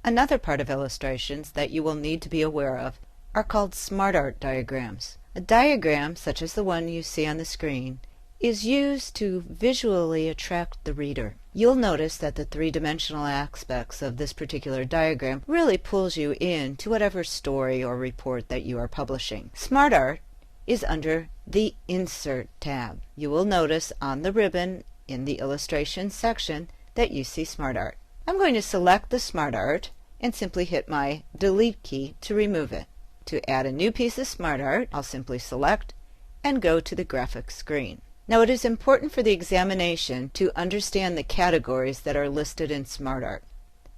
Another part of illustrations that you will need to be aware of are called SmartArt diagrams. A diagram, such as the one you see on the screen, is used to visually attract the reader. You'll notice that the three-dimensional aspects of this particular diagram really pulls you in to whatever story or report that you are publishing. SmartArt is under the Insert tab. You will notice on the ribbon in the illustration section that you see SmartArt. I'm going to select the SmartArt and simply hit my Delete key to remove it. To add a new piece of SmartArt, I'll simply select and go to the graphics screen. Now it is important for the examination to understand the categories that are listed in SmartArt.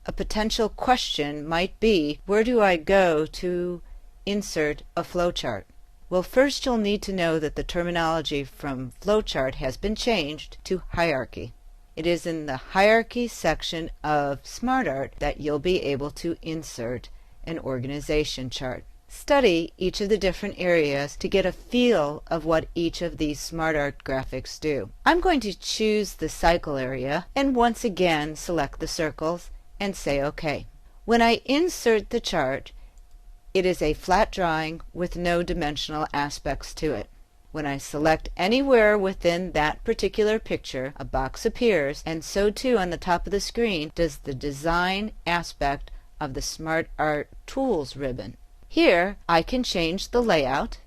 A potential question might be, where do I go to insert a flowchart? Well, first you'll need to know that the terminology from flowchart has been changed to hierarchy. It is in the hierarchy section of SmartArt that you'll be able to insert an organization chart. Study each of the different areas to get a feel of what each of these SmartArt graphics do. I'm going to choose the cycle area and once again select the circles and say OK. When I insert the chart, it is a flat drawing with no dimensional aspects to it. When I select anywhere within that particular picture, a box appears, and so too on the top of the screen does the design aspect of the SmartArt Tools ribbon. Here I can change the layout,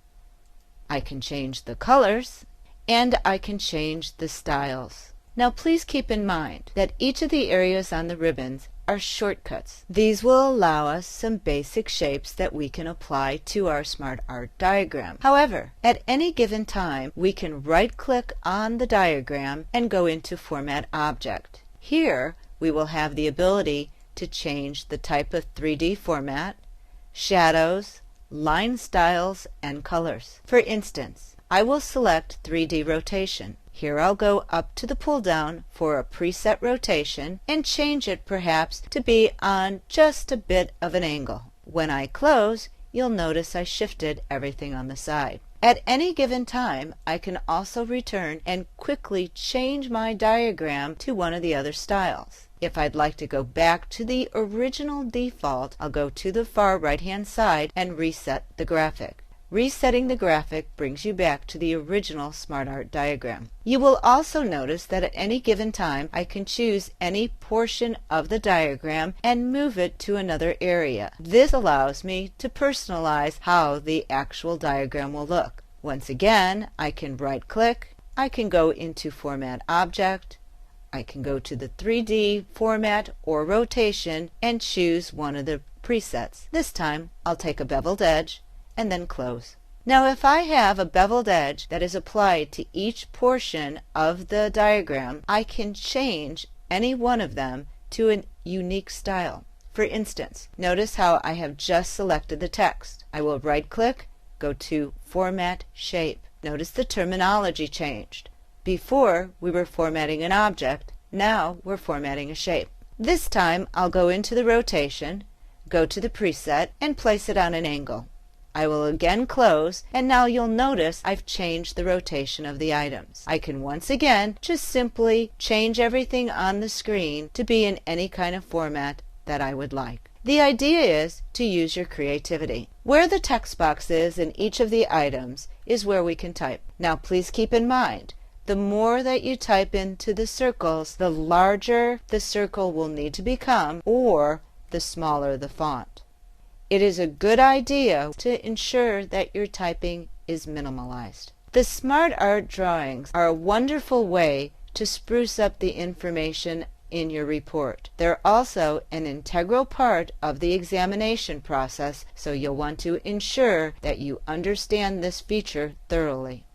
I can change the colors, and I can change the styles. Now please keep in mind that each of the areas on the ribbons are shortcuts. These will allow us some basic shapes that we can apply to our SmartArt diagram. However, at any given time we can right-click on the diagram and go into Format Object. Here we will have the ability to change the type of 3D format, shadows, line styles, and colors. For instance, I will select 3D rotation. Here I'll go up to the pull-down for a preset rotation and change it perhaps to be on just a bit of an angle. When I close, you'll notice I shifted everything on the side. At any given time, I can also return and quickly change my diagram to one of the other styles. If I'd like to go back to the original default, I'll go to the far right-hand side and reset the graphic. Resetting the graphic brings you back to the original SmartArt diagram. You will also notice that at any given time I can choose any portion of the diagram and move it to another area. This allows me to personalize how the actual diagram will look. Once again, I can right-click, I can go into Format Object, I can go to the 3D format or rotation and choose one of the presets. This time I'll take a beveled edge and then close. Now if I have a beveled edge that is applied to each portion of the diagram, I can change any one of them to a unique style. For instance, notice how I have just selected the text. I will right-click, go to Format Shape. Notice the terminology changed. Before we were formatting an object, now we're formatting a shape. This time I'll go into the rotation, go to the preset, and place it on an angle. I will again close, and now you'll notice I've changed the rotation of the items. I can once again just simply change everything on the screen to be in any kind of format that I would like. The idea is to use your creativity. Where the text box is in each of the items is where we can type. Now please keep in mind, the more that you type into the circles, the larger the circle will need to become, or the smaller the font. It is a good idea to ensure that your typing is minimalized. The SmartArt drawings are a wonderful way to spruce up the information in your report. They're also an integral part of the examination process, so you'll want to ensure that you understand this feature thoroughly.